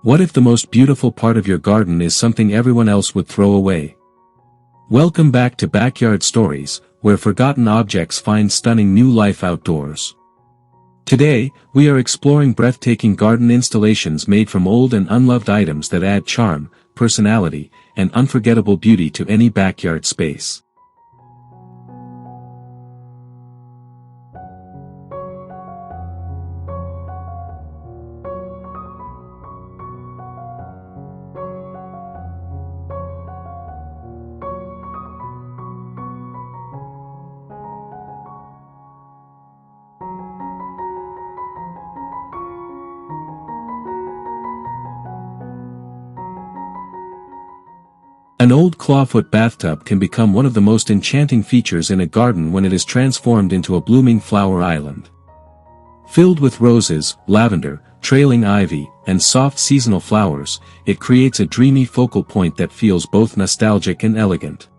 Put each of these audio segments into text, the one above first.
What if the most beautiful part of your garden is something everyone else would throw away? Welcome back to Backyard Stories, where forgotten objects find stunning new life outdoors. Today, we are exploring breathtaking garden installations made from old and unloved items that add charm, personality, and unforgettable beauty to any backyard space. An old clawfoot bathtub can become one of the most enchanting features in a garden when it is transformed into a blooming flower island. Filled with roses, lavender, trailing ivy, and soft seasonal flowers, it creates a dreamy focal point that feels both nostalgic and elegant.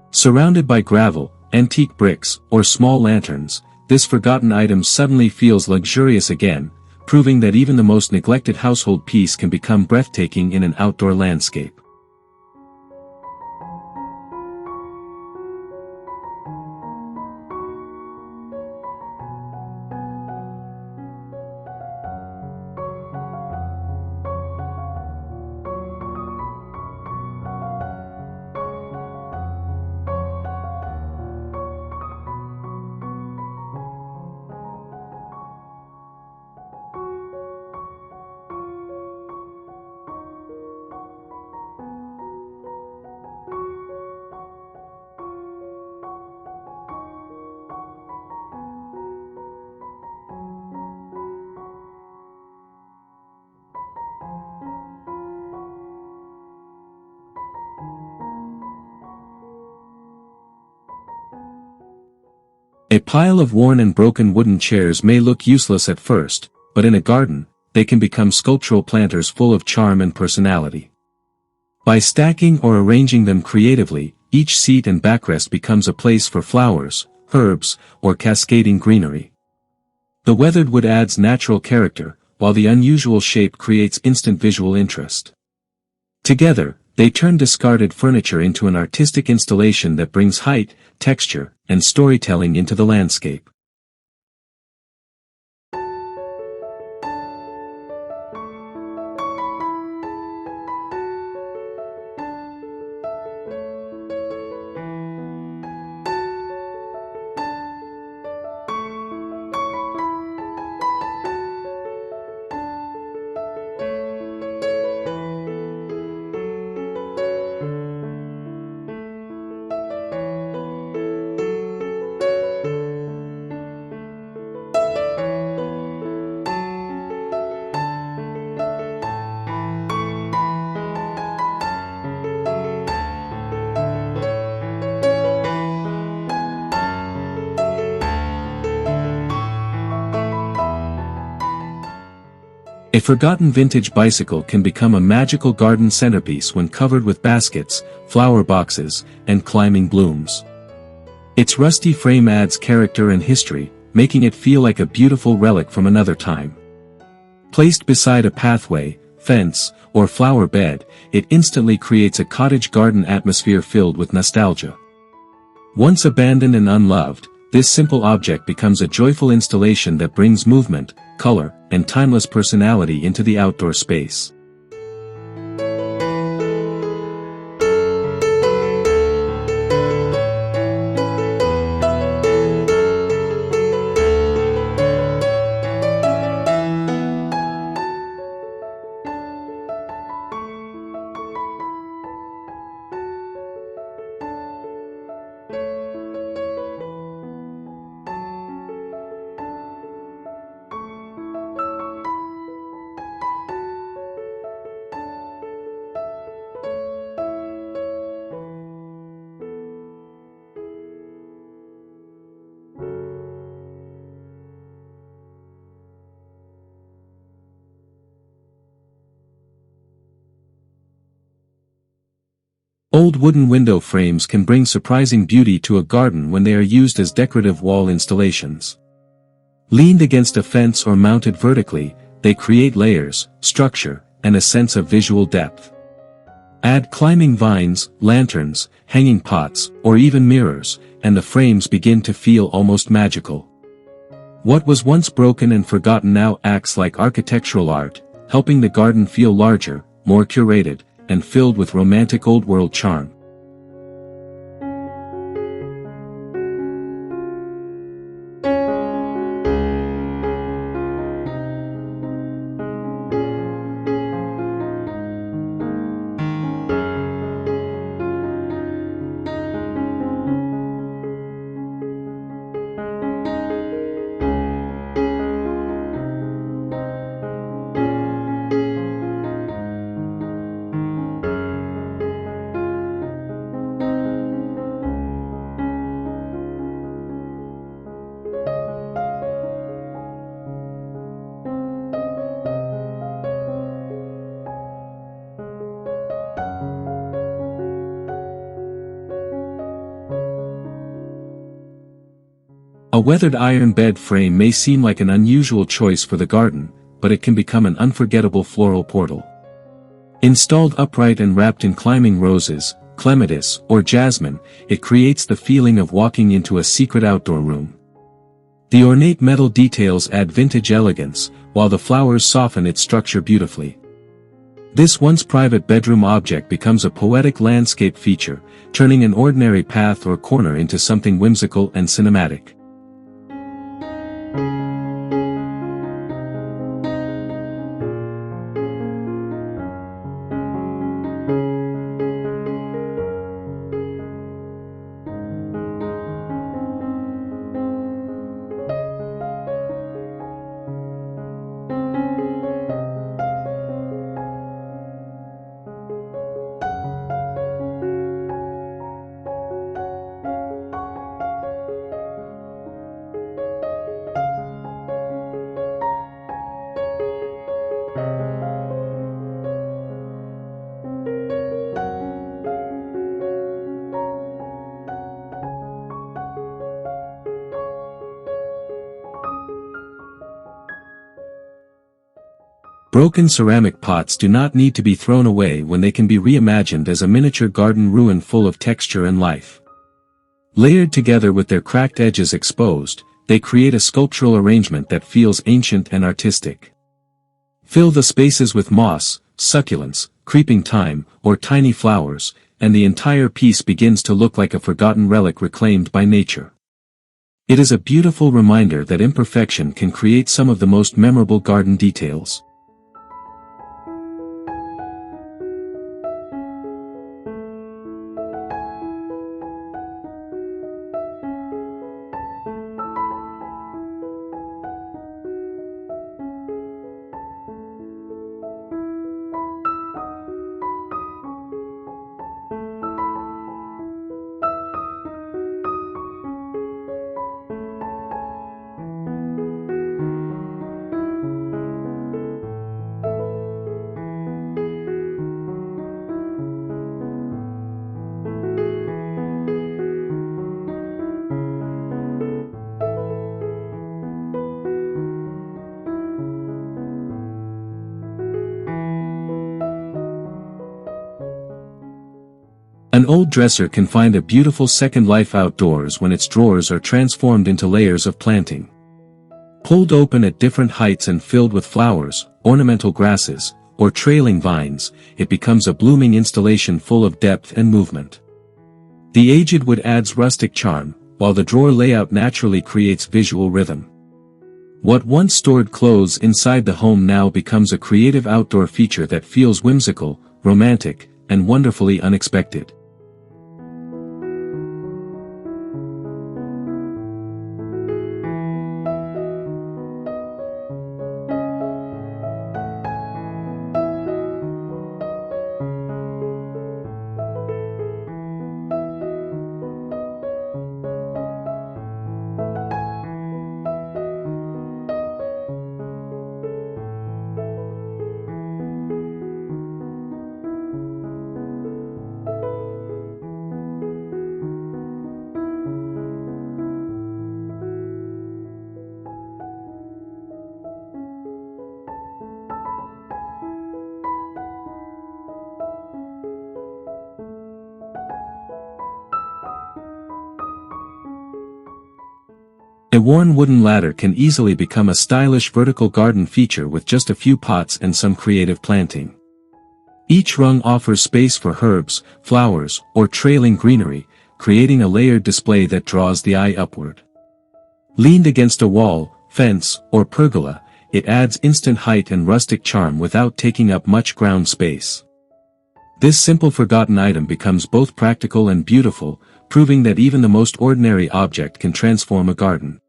Surrounded by gravel, antique bricks, or small lanterns, this forgotten item suddenly feels luxurious again, proving that even the most neglected household piece can become breathtaking in an outdoor landscape. A pile of worn and broken wooden chairs may look useless at first, but in a garden, they can become sculptural planters full of charm and personality. By stacking or arranging them creatively, each seat and backrest becomes a place for flowers, herbs, or cascading greenery. The weathered wood adds natural character, while the unusual shape creates instant visual interest. Together, they turn discarded furniture into an artistic installation that brings height, texture, and storytelling into the landscape. A forgotten vintage bicycle can become a magical garden centerpiece when covered with baskets, flower boxes, and climbing blooms. Its rusty frame adds character and history, making it feel like a beautiful relic from another time. Placed beside a pathway, fence, or flower bed, it instantly creates a cottage garden atmosphere filled with nostalgia. Once abandoned and unloved, this simple object becomes a joyful installation that brings movement, color, and timeless personality into the outdoor space. Old wooden window frames can bring surprising beauty to a garden when they are used as decorative wall installations. Leaned against a fence or mounted vertically, they create layers, structure, and a sense of visual depth. Add climbing vines, lanterns, hanging pots, or even mirrors, and the frames begin to feel almost magical. What was once broken and forgotten now acts like architectural art, helping the garden feel larger, more curated, and filled with romantic old-world charm. A weathered iron bed frame may seem like an unusual choice for the garden, but it can become an unforgettable floral portal. Installed upright and wrapped in climbing roses, clematis, or jasmine, it creates the feeling of walking into a secret outdoor room. The ornate metal details add vintage elegance, while the flowers soften its structure beautifully. This once private bedroom object becomes a poetic landscape feature, turning an ordinary path or corner into something whimsical and cinematic. Broken ceramic pots do not need to be thrown away when they can be reimagined as a miniature garden ruin full of texture and life. Layered together with their cracked edges exposed, they create a sculptural arrangement that feels ancient and artistic. Fill the spaces with moss, succulents, creeping thyme, or tiny flowers, and the entire piece begins to look like a forgotten relic reclaimed by nature. It is a beautiful reminder that imperfection can create some of the most memorable garden details. An old dresser can find a beautiful second life outdoors when its drawers are transformed into layers of planting. Pulled open at different heights and filled with flowers, ornamental grasses, or trailing vines, it becomes a blooming installation full of depth and movement. The aged wood adds rustic charm, while the drawer layout naturally creates visual rhythm. What once stored clothes inside the home now becomes a creative outdoor feature that feels whimsical, romantic, and wonderfully unexpected. The worn wooden ladder can easily become a stylish vertical garden feature with just a few pots and some creative planting. Each rung offers space for herbs, flowers, or trailing greenery, creating a layered display that draws the eye upward. Leaned against a wall, fence, or pergola, it adds instant height and rustic charm without taking up much ground space. This simple forgotten item becomes both practical and beautiful, proving that even the most ordinary object can transform a garden.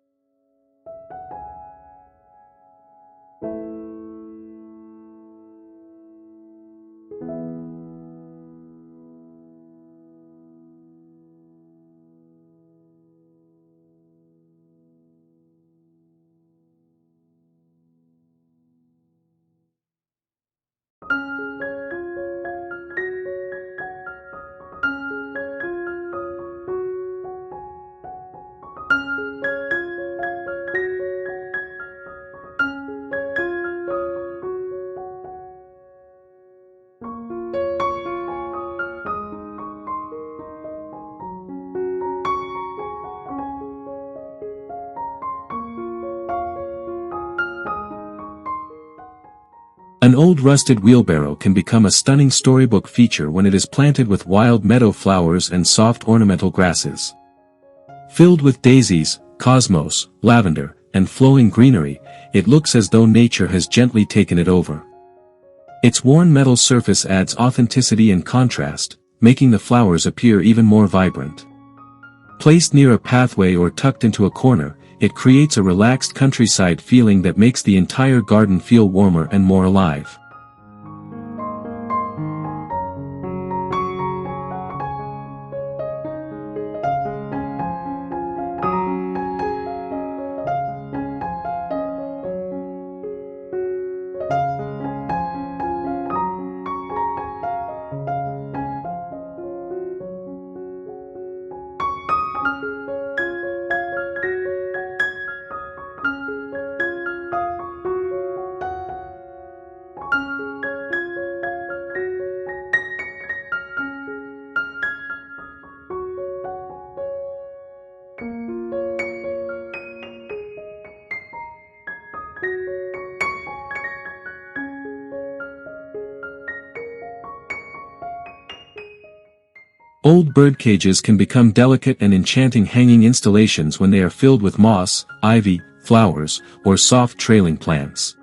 An old rusted wheelbarrow can become a stunning storybook feature when it is planted with wild meadow flowers and soft ornamental grasses. Filled with daisies, cosmos, lavender, and flowing greenery, it looks as though nature has gently taken it over. Its worn metal surface adds authenticity and contrast, making the flowers appear even more vibrant. Placed near a pathway or tucked into a corner, it creates a relaxed countryside feeling that makes the entire garden feel warmer and more alive. Old birdcages can become delicate and enchanting hanging installations when they are filled with moss, ivy, flowers, or soft trailing plants.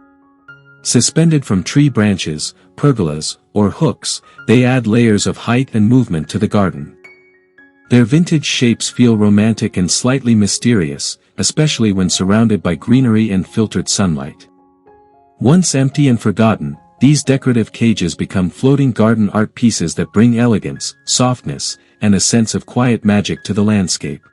Suspended from tree branches, pergolas, or hooks, they add layers of height and movement to the garden. Their vintage shapes feel romantic and slightly mysterious, especially when surrounded by greenery and filtered sunlight. Once empty and forgotten, these decorative cages become floating garden art pieces that bring elegance, softness, and a sense of quiet magic to the landscape.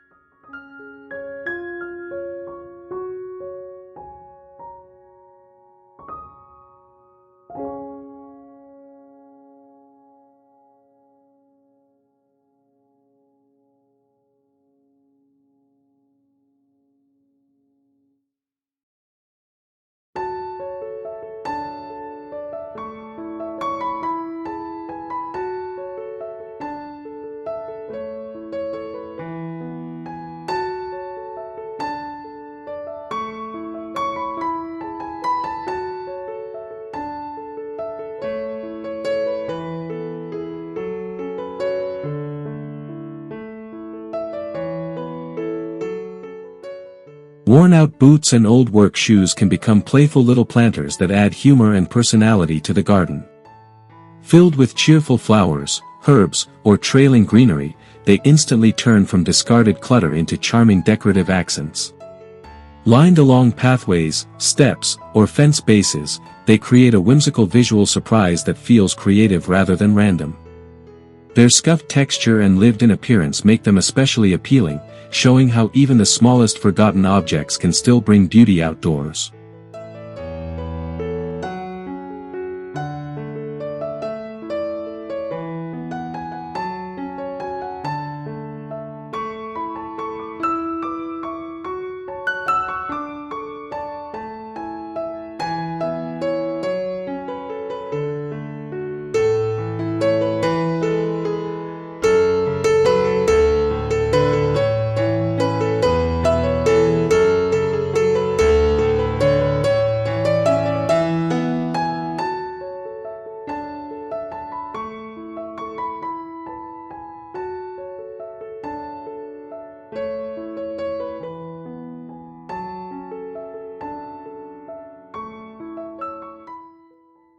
Worn-out boots and old work shoes can become playful little planters that add humor and personality to the garden. Filled with cheerful flowers, herbs, or trailing greenery, they instantly turn from discarded clutter into charming decorative accents. Lined along pathways, steps, or fence bases, they create a whimsical visual surprise that feels creative rather than random. Their scuffed texture and lived-in appearance make them especially appealing, showing how even the smallest forgotten objects can still bring beauty outdoors.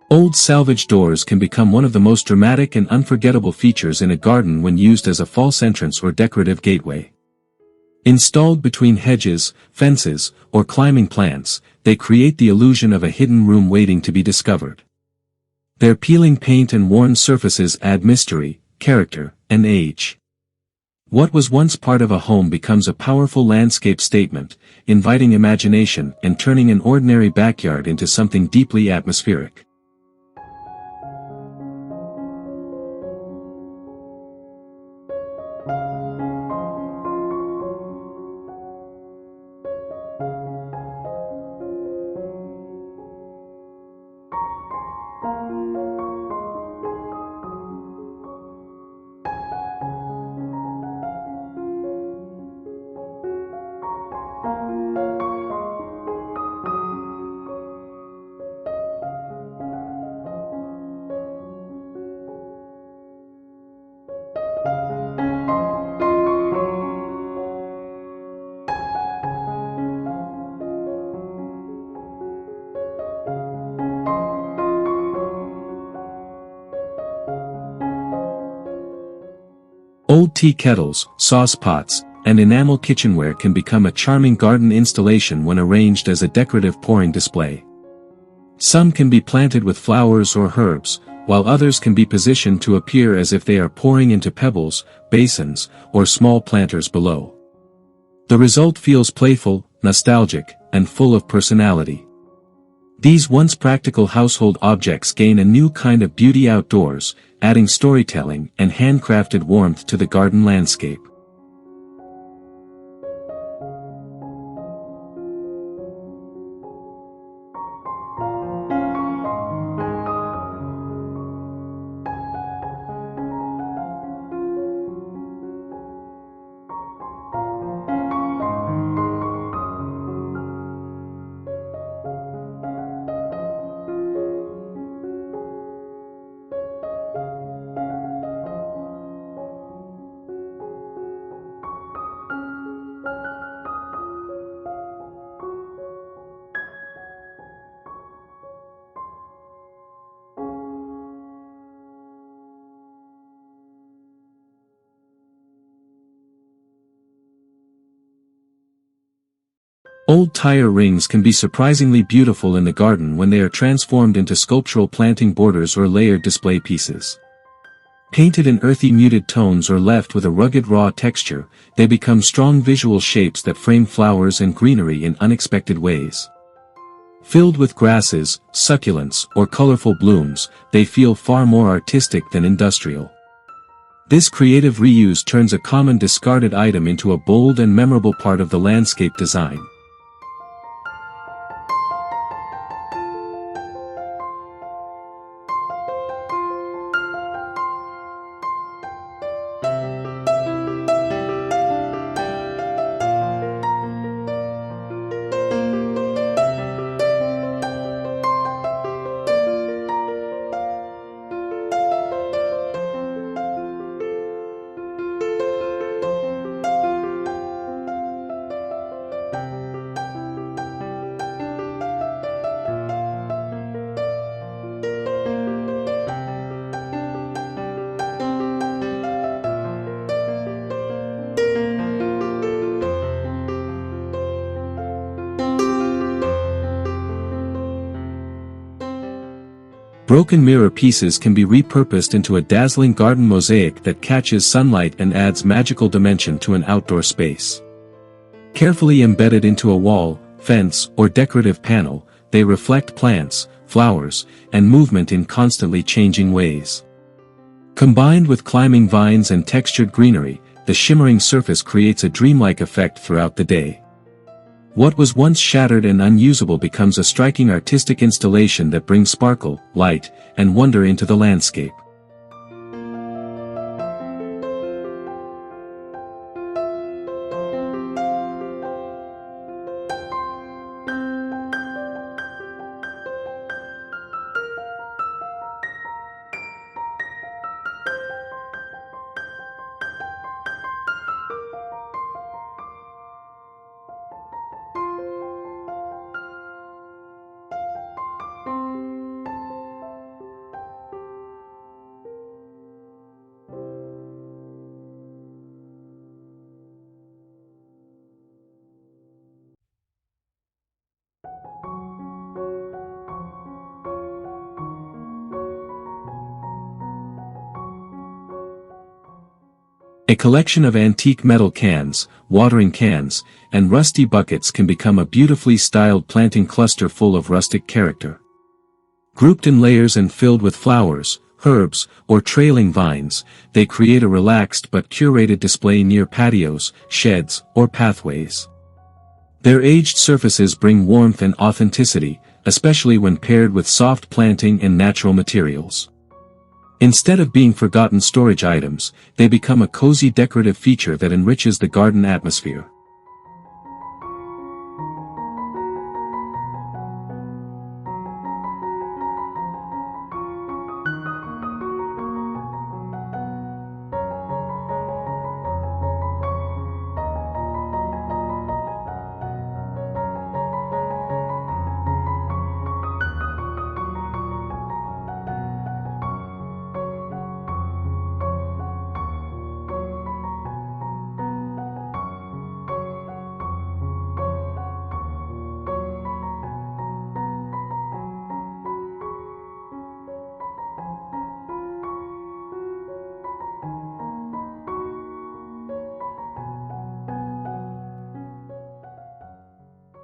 Old salvage doors can become one of the most dramatic and unforgettable features in a garden when used as a false entrance or decorative gateway. Installed between hedges, fences, or climbing plants, they create the illusion of a hidden room waiting to be discovered. Their peeling paint and worn surfaces add mystery, character, and age. What was once part of a home becomes a powerful landscape statement, inviting imagination and turning an ordinary backyard into something deeply atmospheric. Old tea kettles, sauce pots, and enamel kitchenware can become a charming garden installation when arranged as a decorative pouring display. Some can be planted with flowers or herbs, while others can be positioned to appear as if they are pouring into pebbles, basins, or small planters below. The result feels playful, nostalgic, and full of personality. These once practical household objects gain a new kind of beauty outdoors, adding storytelling and handcrafted warmth to the garden landscape. Old tire rings can be surprisingly beautiful in the garden when they are transformed into sculptural planting borders or layered display pieces. Painted in earthy muted tones or left with a rugged raw texture, they become strong visual shapes that frame flowers and greenery in unexpected ways. Filled with grasses, succulents, or colorful blooms, they feel far more artistic than industrial. This creative reuse turns a common discarded item into a bold and memorable part of the landscape design. Broken mirror pieces can be repurposed into a dazzling garden mosaic that catches sunlight and adds magical dimension to an outdoor space. Carefully embedded into a wall, fence, or decorative panel, they reflect plants, flowers, and movement in constantly changing ways. Combined with climbing vines and textured greenery, the shimmering surface creates a dreamlike effect throughout the day. What was once shattered and unusable becomes a striking artistic installation that brings sparkle, light, and wonder into the landscape. A collection of antique metal cans, watering cans, and rusty buckets can become a beautifully styled planting cluster full of rustic character. Grouped in layers and filled with flowers, herbs, or trailing vines, they create a relaxed but curated display near patios, sheds, or pathways. Their aged surfaces bring warmth and authenticity, especially when paired with soft planting and natural materials. Instead of being forgotten storage items, they become a cozy decorative feature that enriches the garden atmosphere.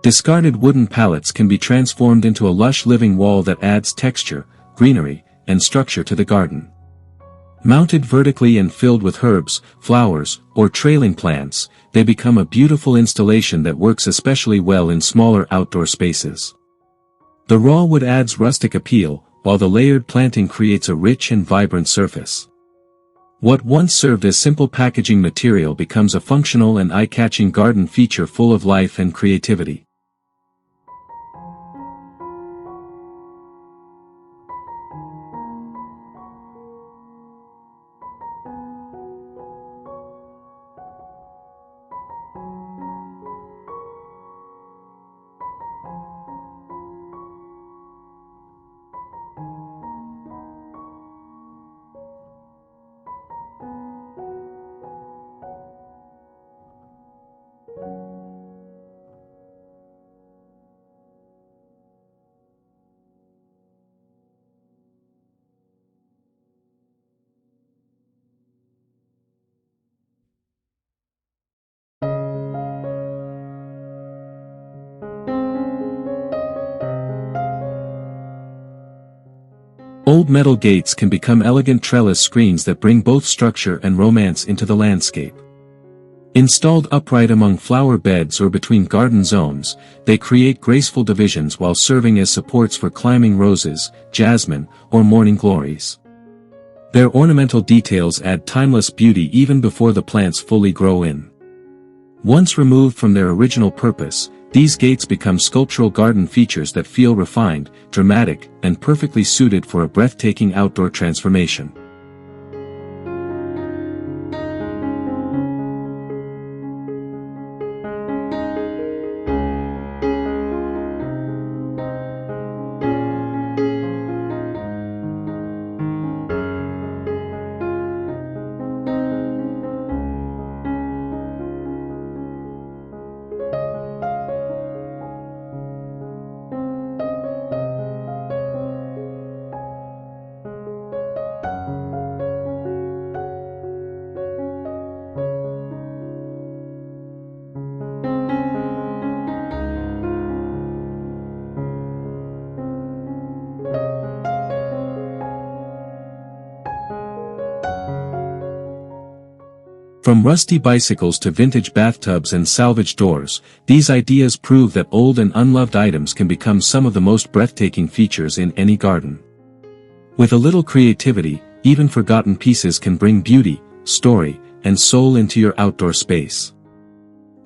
Discarded wooden pallets can be transformed into a lush living wall that adds texture, greenery, and structure to the garden. Mounted vertically and filled with herbs, flowers, or trailing plants, they become a beautiful installation that works especially well in smaller outdoor spaces. The raw wood adds rustic appeal, while the layered planting creates a rich and vibrant surface. What once served as simple packaging material becomes a functional and eye-catching garden feature full of life and creativity. Old metal gates can become elegant trellis screens that bring both structure and romance into the landscape. Installed upright among flower beds or between garden zones, they create graceful divisions while serving as supports for climbing roses, jasmine, or morning glories. Their ornamental details add timeless beauty even before the plants fully grow in. Once removed from their original purpose, these gates become sculptural garden features that feel refined, dramatic, and perfectly suited for a breathtaking outdoor transformation. From rusty bicycles to vintage bathtubs and salvaged doors, these ideas prove that old and unloved items can become some of the most breathtaking features in any garden. With a little creativity, even forgotten pieces can bring beauty, story, and soul into your outdoor space.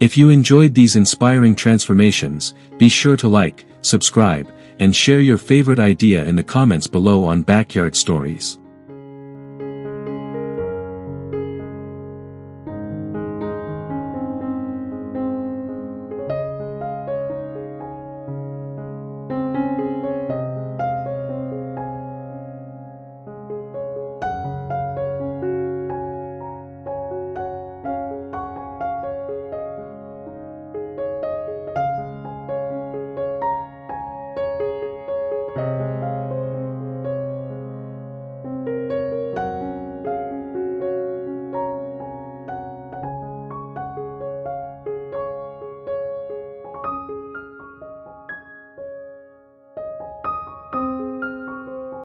If you enjoyed these inspiring transformations, be sure to like, subscribe, and share your favorite idea in the comments below on Backyard Stories.